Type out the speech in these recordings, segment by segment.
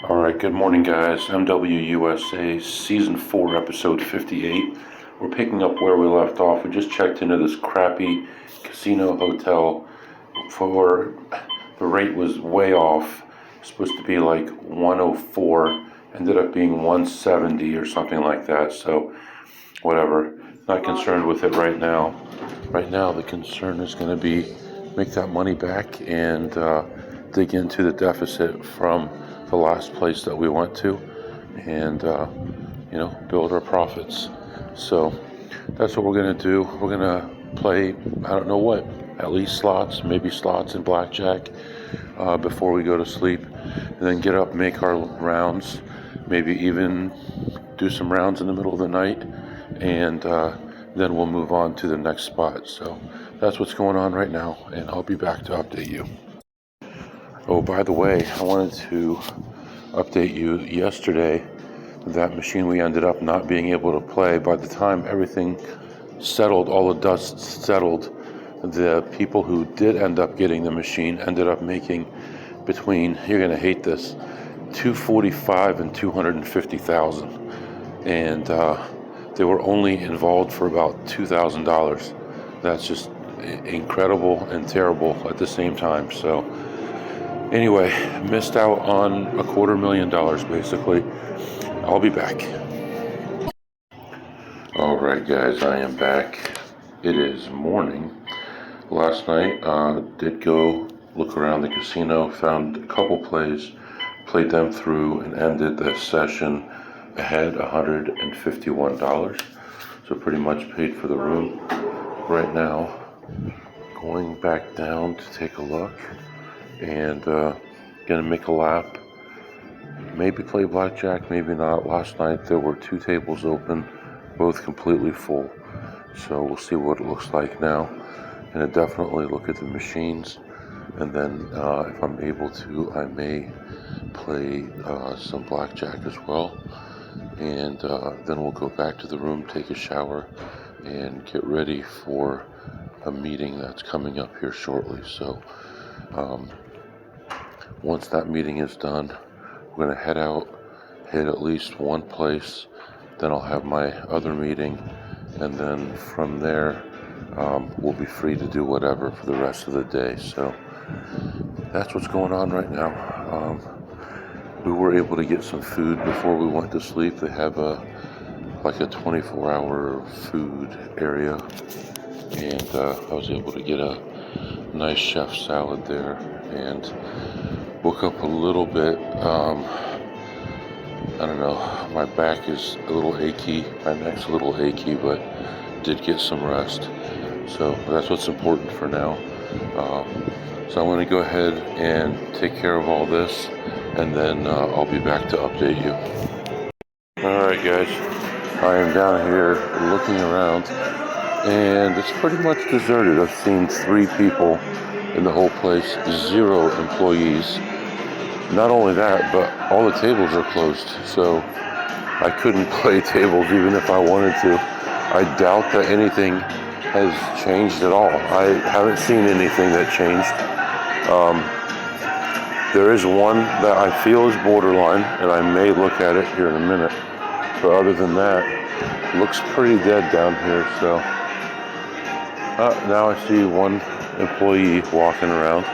Alright, good morning guys. MWUSA Season 4, Episode 58. We're picking up where we left off. We just checked into this crappy casino hotel for the rate was way off. It was supposed to be like 104, ended up being 170 or something like that. So, whatever. Not concerned with it right now. Right now, the concern is going to be make that money back and dig into the deficit from the last place that we went to, and build our profits. So that's what we're gonna do. We're gonna play, I don't know what, at least slots, maybe slots and blackjack before we go to sleep, and then get up, make our rounds, maybe even do some rounds in the middle of the night, and then we'll move on to the next spot. So that's what's going on right now, and I'll be back to update you. Oh, by the way, I wanted to update you. Yesterday, that machine we ended up not being able to play. By the time everything settled, all the dust settled, the people who did end up getting the machine ended up making between, you're going to hate this, $245,000 and $250,000. And they were only involved for about $2,000. That's just incredible and terrible at the same time. So anyway, missed out on $250,000 basically. I'll be back. Alright guys, I am back. It is morning. Last night, did go look around the casino, found a couple plays, played them through, and ended the session ahead $151. So pretty much paid for the room. Right now, going back down to take a look, and gonna make a lap, maybe play blackjack, maybe not. Last night there were 2 tables open, both completely full, so we'll see what it looks like now. Gonna definitely look at the machines, and then if I'm able to, I may play some blackjack as well, and then we'll go back to the room, take a shower, and get ready for a meeting that's coming up here shortly. So once that meeting is done, we're going to head out, hit at least one place, then I'll have my other meeting, and then from there we'll be free to do whatever for the rest of the day. So that's what's going on right now. We were able to get some food before we went to sleep. They have a 24-hour food area, and I was able to get a nice chef salad there, and woke up a little bit, I don't know, my back is a little achy, my neck's a little achy, but did get some rest. So that's what's important for now. So I'm going to go ahead and take care of all this, and then I'll be back to update you. Alright guys, I am down here looking around, and it's pretty much deserted. I've seen 3 people in the whole place, 0 employees. Not only that, but all the tables are closed, so I couldn't play tables even if I wanted to. I doubt that anything has changed at all. I haven't seen anything that changed. There is one that I feel is borderline, and I may look at it here in a minute. But other than that, it looks pretty dead down here. So now I see one employee walking around,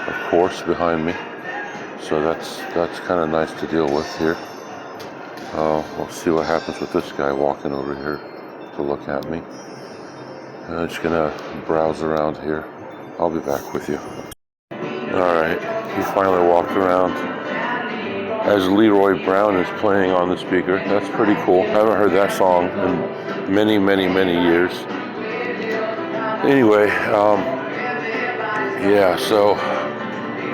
of course, behind me. So that's kind of nice to deal with here. We'll see what happens with this guy walking over here to look at me. I'm just gonna browse around here. I'll be back with you. Alright, he finally walked around as Leroy Brown is playing on the speaker. That's pretty cool. I haven't heard that song in many, many, many years. Anyway, yeah, so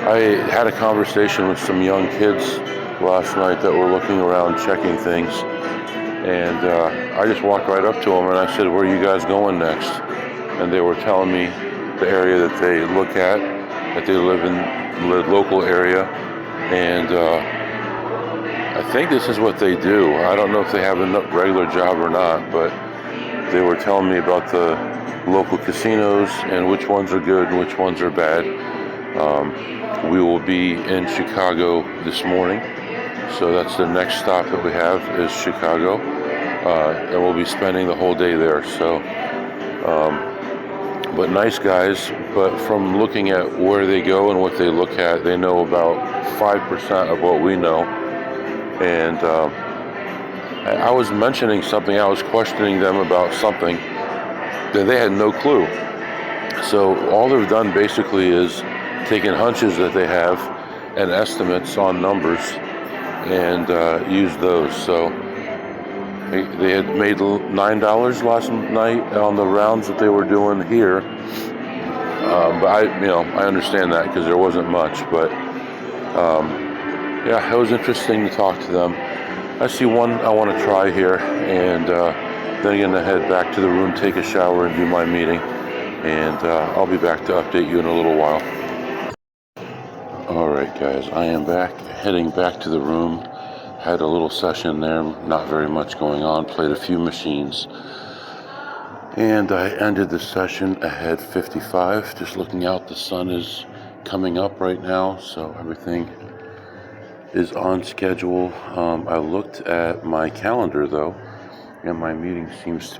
I had a conversation with some young kids last night that were looking around checking things, and I just walked right up to them and I said, "Where are you guys going next?" And they were telling me the area that they look at, that they live in the local area, and I think this is what they do. I don't know if they have a regular job or not, but they were telling me about the local casinos and which ones are good and which ones are bad. We will be in Chicago this morning, So that's the next stop that we have is Chicago, and we'll be spending the whole day there. So, but nice guys. But from looking at where they go and what they look at, they know about 5% of what we know. And I was mentioning something. I was questioning them about something that they had no clue. So all they've done basically is taken hunches that they have and estimates on numbers and use those. So they had made $9 last night on the rounds that they were doing here. But I understand that because there wasn't much. But yeah, it was interesting to talk to them. I see one I want to try here, and then I'm gonna head back to the room, take a shower, and do my meeting. And I'll be back to update you in a little while. Alright guys, I am back, heading back to the room. Had a little session there, not very much going on, played a few machines. And I ended the session ahead 55, just looking out, the sun is coming up right now, so everything is on schedule. I looked at my calendar though, and my meeting seems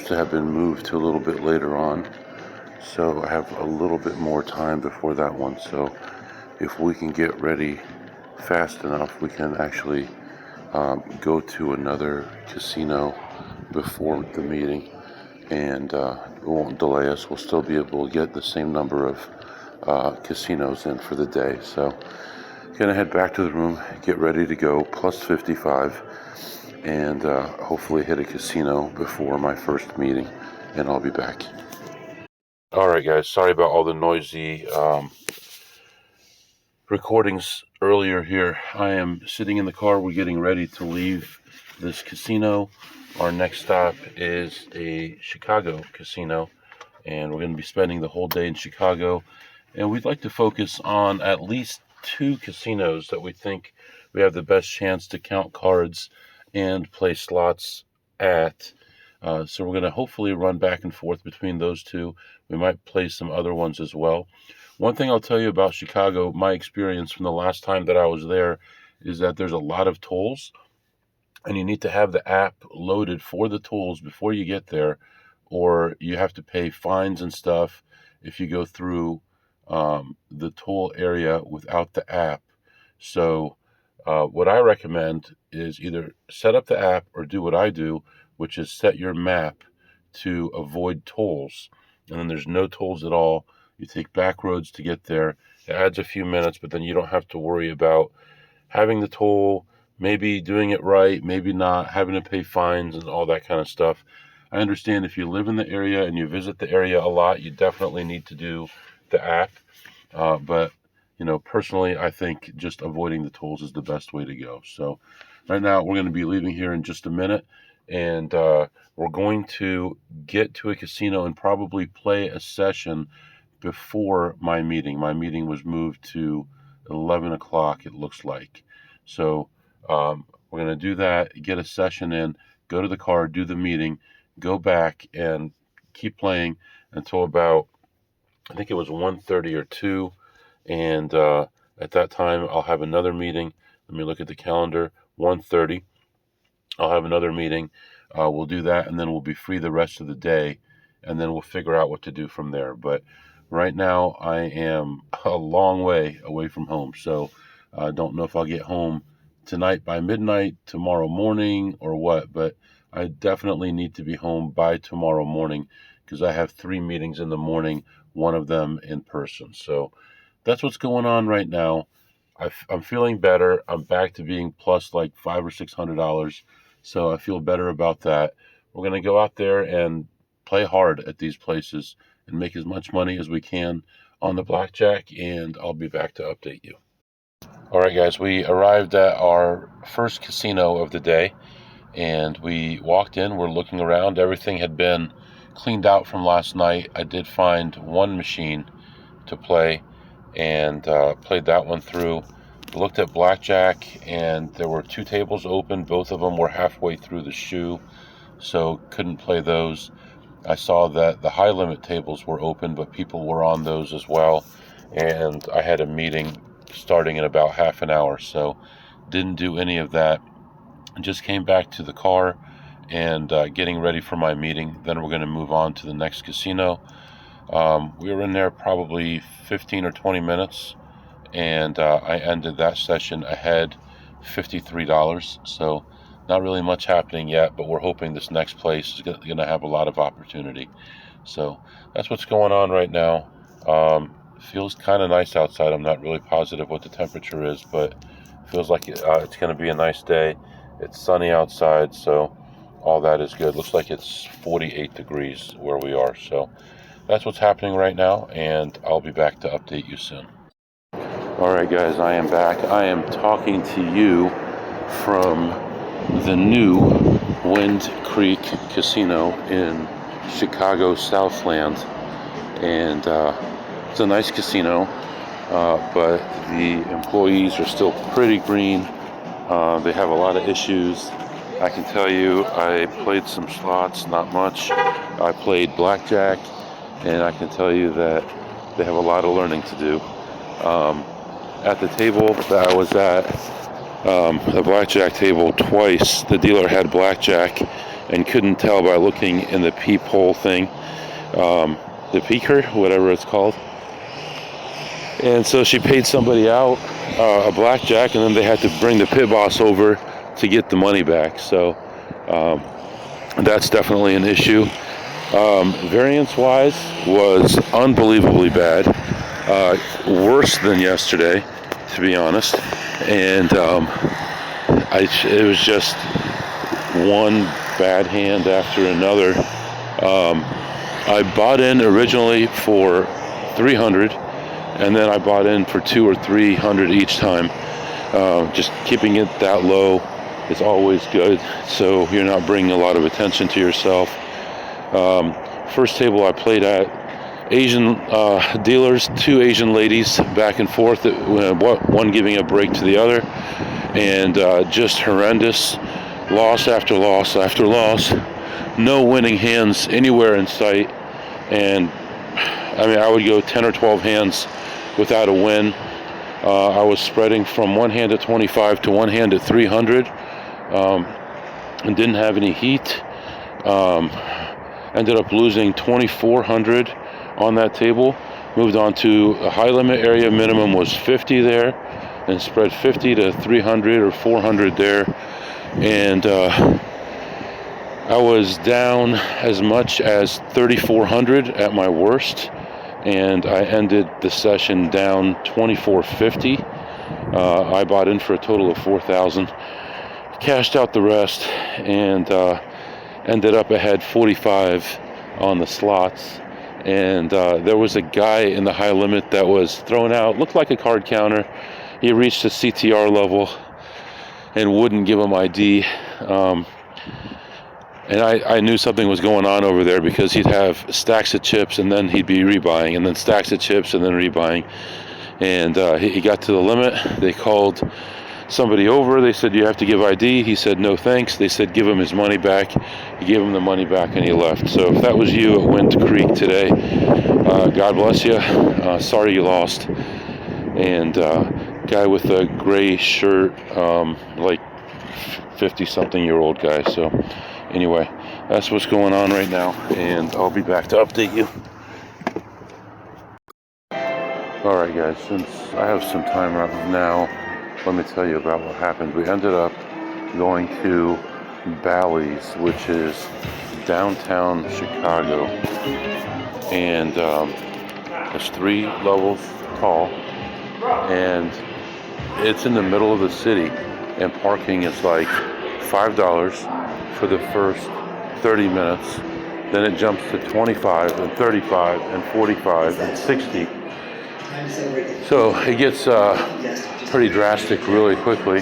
to have been moved to a little bit later on. So I have a little bit more time before that one. So if we can get ready fast enough, we can actually go to another casino before the meeting, and it won't delay us. We'll still be able to get the same number of casinos in for the day. So gonna head back to the room, get ready to go, plus 55, and hopefully hit a casino before my first meeting, and I'll be back. Alright guys, sorry about all the noisy recordings earlier here. I am sitting in the car, we're getting ready to leave this casino. Our next stop is a Chicago casino, and we're going to be spending the whole day in Chicago, and we'd like to focus on at least 2 casinos that we think we have the best chance to count cards and play slots at. So we're going to hopefully run back and forth between those 2. We might play some other ones as well. One thing I'll tell you about Chicago, my experience from the last time that I was there, is that there's a lot of tolls, and you need to have the app loaded for the tolls before you get there, or you have to pay fines and stuff if you go through the toll area without the app. So what I recommend is either set up the app or do what I do, which is set your map to avoid tolls. And then there's no tolls at all. You take back roads to get there. It adds a few minutes, but then you don't have to worry about having the toll, maybe doing it right, maybe not, having to pay fines and all that kind of stuff. I understand if you live in the area and you visit the area a lot, you definitely need to do the app. But personally, I think just avoiding the tolls is the best way to go. So right now, we're going to be leaving here in just a minute, and we're going to get to a casino and probably play a session before my meeting. My meeting was moved to 11 o'clock, it looks like. So we're going to do that, get a session in, go to the car, do the meeting, go back and keep playing until about, I think it was 1:30 or 2. And at that time, I'll have another meeting. Let me look at the calendar. 1:30. I'll have another meeting. We'll do that, and then we'll be free the rest of the day, and then we'll figure out what to do from there. But right now, I am a long way away from home, so I don't know if I'll get home tonight by midnight, tomorrow morning, or what, but I definitely need to be home by tomorrow morning because I have 3 meetings in the morning, one of them in person. So that's what's going on right now. I'm feeling better. I'm back to being plus like $500 or $600, so I feel better about that. We're going to go out there and play hard at these places and make as much money as we can on the blackjack, and I'll be back to update you. All right, guys, we arrived at our first casino of the day, and we walked in. We're looking around. Everything had been cleaned out from last night. I did find one machine to play, and played that one through. Looked at blackjack, and there were 2 tables open. Both of them were halfway through the shoe, so couldn't play those. I saw that the high limit tables were open, but people were on those as well, and I had a meeting starting in about half an hour. So didn't do any of that. Just came back to the car and getting ready for my meeting. Then we're going to move on to the next casino. We were in there probably 15 or 20 minutes, and I ended that session ahead $53. So not really much happening yet, but we're hoping this next place is going to have a lot of opportunity. So that's what's going on right now. Feels kind of nice outside. I'm not really positive what the temperature is, but feels like it's going to be a nice day. It's sunny outside, so all that is good. Looks like it's 48 degrees where we are. So that's what's happening right now, and I'll be back to update you soon. All right, guys, I am back. I am talking to you from the new Wind Creek Casino in Chicago Southland, and it's a nice casino, but the employees are still pretty green. They have a lot of issues. I can tell you, I played some slots, not much. I played blackjack, and I can tell you that they have a lot of learning to do. At the table that I was at, the blackjack table, twice the dealer had blackjack and couldn't tell by looking in the peephole thing, the peeker, whatever it's called. And so she paid somebody out a blackjack, and then they had to bring the pit boss over to get the money back. So that's definitely an issue. Variance-wise was unbelievably bad, worse than yesterday, to be honest. And it was just one bad hand after another. I bought in originally for 300, and then I bought in for 200 or 300 each time. Just keeping it that low is always good, so you're not bringing a lot of attention to yourself. First table I played at, Asian dealers, two Asian ladies back and forth, one giving a break to the other, and just horrendous, loss after loss after loss, no winning hands anywhere in sight. And I mean, I would go 10 or 12 hands without a win. I was spreading from one hand at 25 to one hand at 300, and didn't have any heat. Ended up losing 2,400 on that table. Moved on to a high limit area. Minimum was 50 there, and spread 50 to 300 or 400 there. And I was down as much as 3,400 at my worst, and I ended the session down 2,450. I bought in for a total of 4,000, cashed out the rest, and ended up ahead 45 on the slots. And there was a guy in the high limit that was thrown out, looked like a card counter. He reached the CTR level and wouldn't give him ID. And I knew something was going on over there, because he'd have stacks of chips and then he'd be rebuying, and then stacks of chips and then rebuying. And he got to the limit. They called somebody over. They said, "You have to give ID." He said, "No thanks." They said, "Give him his money back." He gave him the money back and he left. So if that was you at Wind Creek today, God bless you. Sorry you lost. And guy with a gray shirt, like 50-something-year-old guy. So anyway, that's what's going on right now, and I'll be back to update you. Alright guys, since I have some time right now, let me tell you about what happened. We ended up going to Bally's, which is downtown Chicago, and it's 3 levels tall, and it's in the middle of the city, and parking is like $5 for the first 30 minutes. Then it jumps to 25 and 35 and 45 and 60. So it gets pretty drastic really quickly.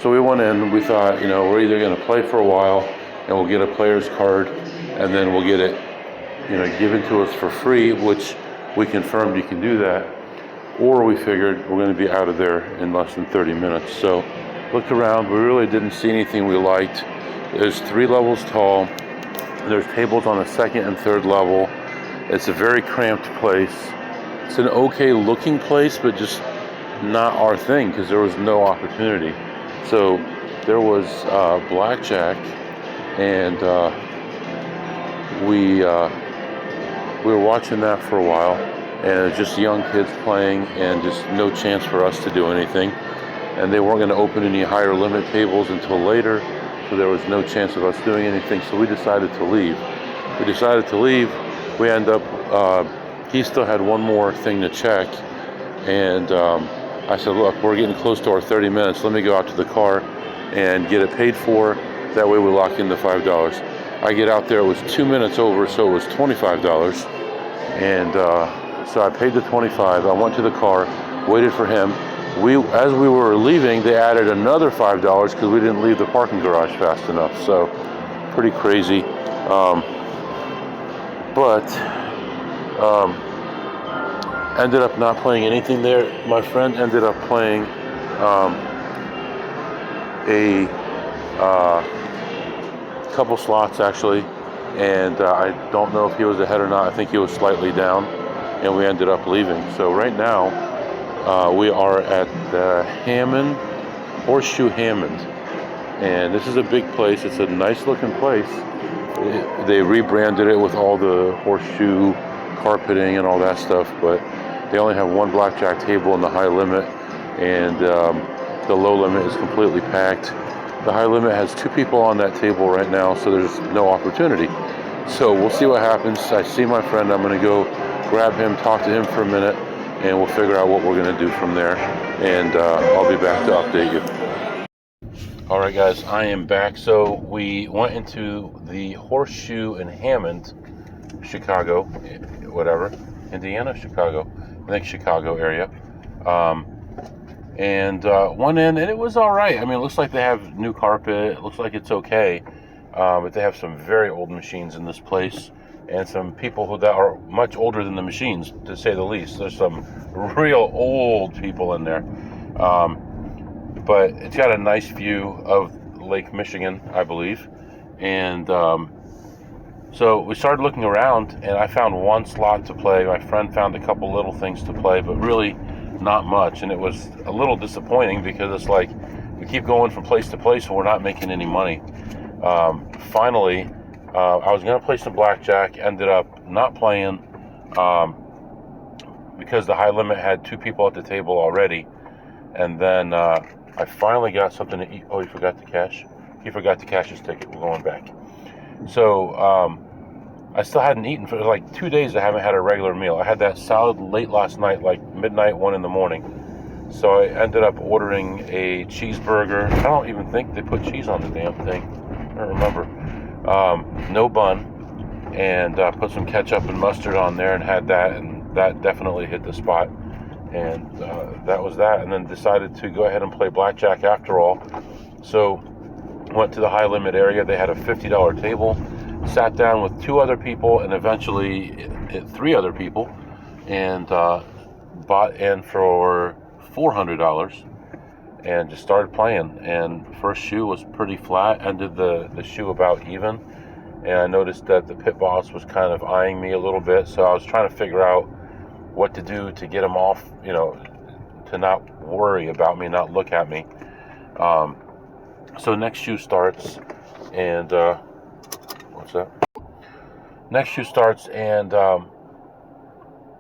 So we went in, we thought, we're either going to play for a while and we'll get a player's card, and then we'll get it, given to us for free, which we confirmed you can do that, or we figured we're going to be out of there in less than 30 minutes. So looked around, we really didn't see anything we liked. There's 3 levels tall. There's tables on the 2nd and 3rd level. It's a very cramped place. It's an okay looking place, but just not our thing because there was no opportunity. So there was blackjack, and we were watching that for a while, and it was just young kids playing, and just no chance for us to do anything. And they weren't going to open any higher limit tables until later, so there was no chance of us doing anything. So we decided to leave. We end up. He still had one more thing to check, and I said, "Look, we're getting close to our 30 minutes. Let me go out to the car and get it paid for. That way we lock in the $5. I get out there, it was 2 minutes over, so it was $25. And so I paid the $25. I went to the car, waited for him. As we were leaving, they added another $5 because we didn't leave the parking garage fast enough. So pretty crazy. Ended up not playing anything there. My friend ended up playing a couple slots actually, and I don't know if he was ahead or not. I think he was slightly down, and we ended up leaving. So right now we are at the Horseshoe Hammond, and this is a big place. It's a nice looking place. They rebranded it with all the horseshoe carpeting and all that stuff, but they only have one blackjack table in the high limit, and the low limit is completely packed. The high limit has 2 people on that table right now, so there's no opportunity. So we'll see what happens. I see my friend. I'm going to go grab him, talk to him for a minute, and we'll figure out what we're going to do from there. And I'll be back to update you. All right, guys, I am back. So we went into the Horseshoe in Hammond, Chicago, whatever, Indiana, Chicago, I think Chicago area. And went in, and it was all right. I mean, it looks like they have new carpet. It looks like it's okay. But they have some very old machines in this place, and some people that are much older than the machines, to say the least. There's some real old people in there. But it's got a nice view of Lake Michigan, I believe. And so we started looking around, and I found one slot to play. My friend found a couple little things to play, but really not much. And it was a little disappointing because it's like we keep going from place to place and we're not making any money. Finally, I was going to play some blackjack, ended up not playing because the high limit had 2 people at the table already. And then I finally got something to eat. Oh, he forgot to cash. He forgot to cash his ticket. We're going back. So I still hadn't eaten for like 2 days. I haven't had a regular meal. I had that salad late last night, like midnight, 1 in the morning. So I ended up ordering a cheeseburger. I don't even think they put cheese on the damn thing. I don't remember. No bun, and put some ketchup and mustard on there, and had that, and that definitely hit the spot. And that was that. And then decided to go ahead and play blackjack after all. So went to the high limit area. They had a $50 table. Sat down with 2 other people, and eventually 3 other people, and bought in for $400 and just started playing. And first shoe was pretty flat, ended the shoe about even, and I noticed that the pit boss was kind of eyeing me a little bit, so I was trying to figure out what to do to get him off, to not worry about me, not look at me. So next shoe starts, and what's that? Next shoe starts, and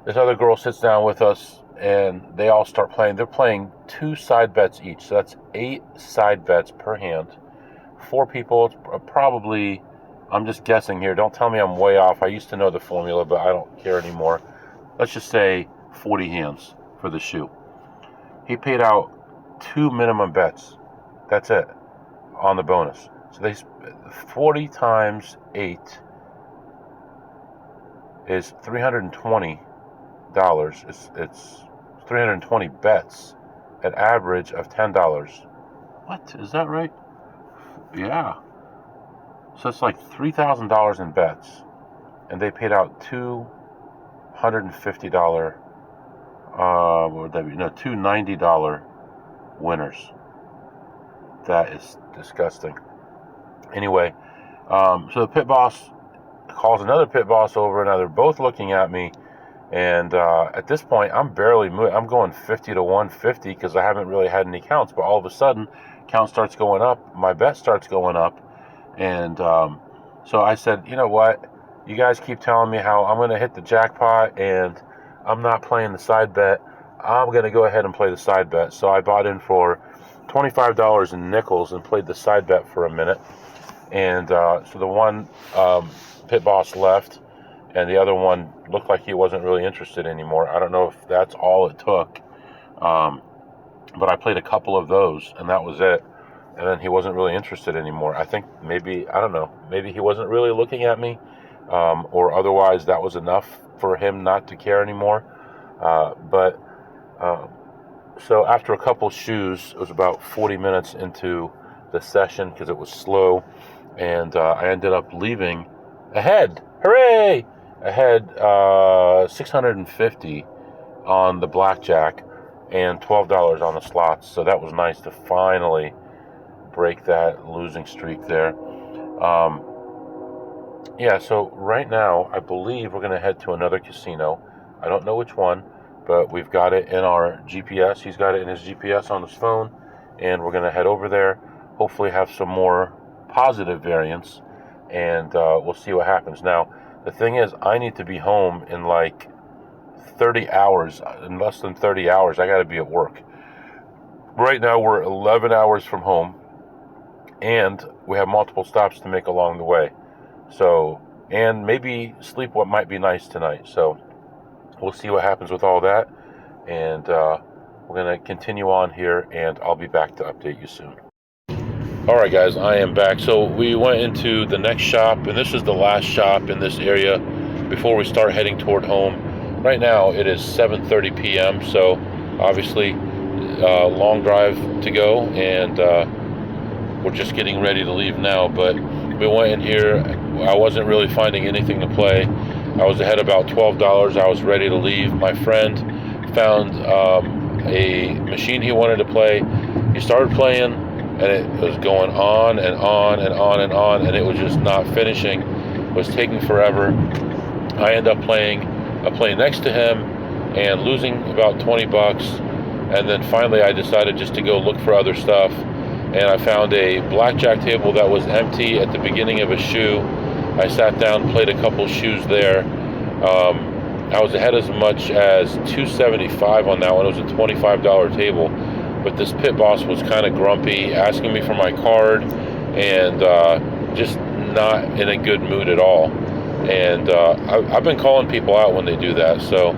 this other girl sits down with us, and they all start playing. They're playing 2 side bets each, so that's 8 side bets per hand. 4 people, probably, I'm just guessing here. Don't tell me I'm way off. I used to know the formula, but I don't care anymore. Let's just say 40 hands for the shoe. He paid out 2 minimum bets. That's it, on the bonus. So 40 times 8 is $320. It's 320 bets, an average of $10. What? Is that right? Yeah. So it's like $3,000 in bets, and they paid out $250. What would that be? No, $2 $90 winners. That is disgusting. Anyway, so the pit boss calls another pit boss over, and now they're both looking at me, And at this point, I'm barely moving. I'm going 50 to 150 because I haven't really had any counts. But all of a sudden, count starts going up. My bet starts going up. And so I said, you know what? You guys keep telling me how I'm going to hit the jackpot and I'm not playing the side bet. I'm going to go ahead and play the side bet. So I bought in for $25 in nickels and played the side bet for a minute. And so the one pit boss left, and the other one looked like he wasn't really interested anymore. I don't know if that's all it took, but I played a couple of those, and that was it. And then he wasn't really interested anymore. I think maybe, I don't know, maybe he wasn't really looking at me, or otherwise that was enough for him not to care anymore. So after a couple shoes, it was about 40 minutes into the session because it was slow, and I ended up leaving ahead. Hooray! Ahead 650 on the blackjack and $12 on the slots. So that was nice to finally break that losing streak there. Yeah, so right now I believe we're going to head to another casino. I don't know which one, but we've got it in our GPS. He's got it in his GPS on his phone, and we're going to head over there, hopefully have some more positive variance, and we'll see what happens. Now, the thing is, I need to be home in like 30 hours. In less than 30 hours, I got to be at work. Right now, we're 11 hours from home, and we have multiple stops to make along the way. So, and maybe sleep what might be nice tonight. So, we'll see what happens with all that, and we're going to continue on here, and I'll be back to update you soon. Alright guys, I am back. So we went into the next shop, and this is the last shop in this area before we start heading toward home. Right now it is 7:30 p.m., so obviously long drive to go, and we're just getting ready to leave now. But we went in here. I wasn't really finding anything to play. I was ahead about $12. I was ready to leave. My friend found a machine he wanted to play. He started playing, and it was going on and on and on and on, and it was just not finishing. It was taking forever. I ended up playing next to him and losing about 20 bucks, and then finally I decided just to go look for other stuff, and I found a blackjack table that was empty at the beginning of a shoe. I sat down, played a couple shoes there. I was ahead as much as $275 on that one. It was a $25 table. But this pit boss was kind of grumpy, asking me for my card, and just not in a good mood at all. And I've been calling people out when they do that. So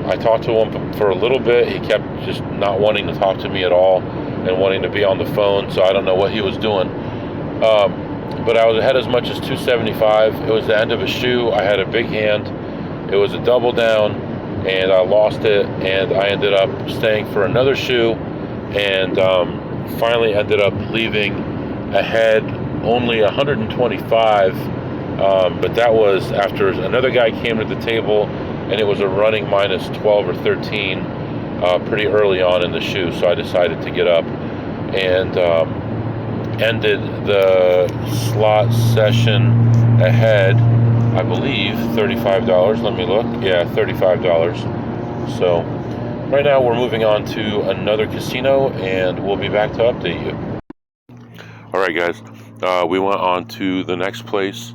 I talked to him for a little bit. He kept just not wanting to talk to me at all and wanting to be on the phone. So I don't know what he was doing. But I was ahead as much as $275. It was the end of a shoe. I had a big hand. It was a double down, and I lost it. And I ended up staying for another shoe, and finally ended up leaving ahead only 125. But that was after another guy came to the table, and it was a running minus 12 or 13 pretty early on in the shoe. So I decided to get up and ended the slot session ahead, I believe, $35. Let me look. Yeah, $35. So right now we're moving on to another casino, and we'll be back to update you. Alright guys, we went on to the next place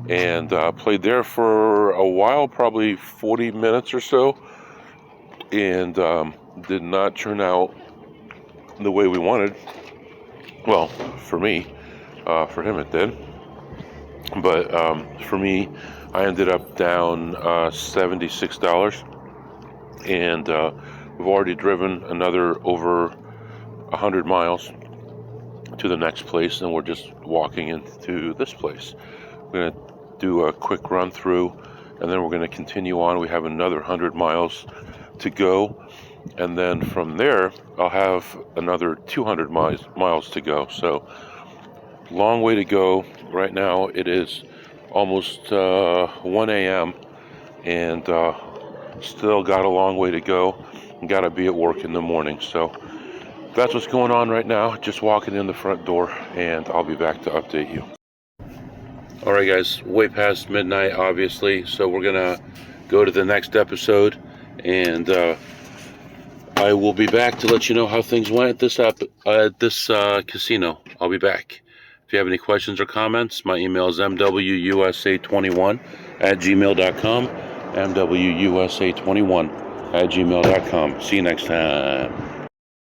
and played there for a while, probably 40 minutes or so, and did not turn out the way we wanted. Well, for me, for him it did. But for me, I ended up down $76, and we've already driven another over 100 miles to the next place, and we're just walking into this place. We're going to do a quick run through, and then we're going to continue on. We have another 100 miles to go, and then from there I'll have another 200 miles to go. So long way to go. Right now it is almost 1 a.m. and still got a long way to go. Got to be at work in the morning. So that's what's going on right now. Just walking in the front door, and I'll be back to update you. Alright guys, way past midnight obviously, so we're gonna go to the next episode, and I will be back to let you know how things went at this casino. I'll be back. If you have any questions or comments, my email is mwusa21@gmail.com. mwusa21@gmail.com. See you next time.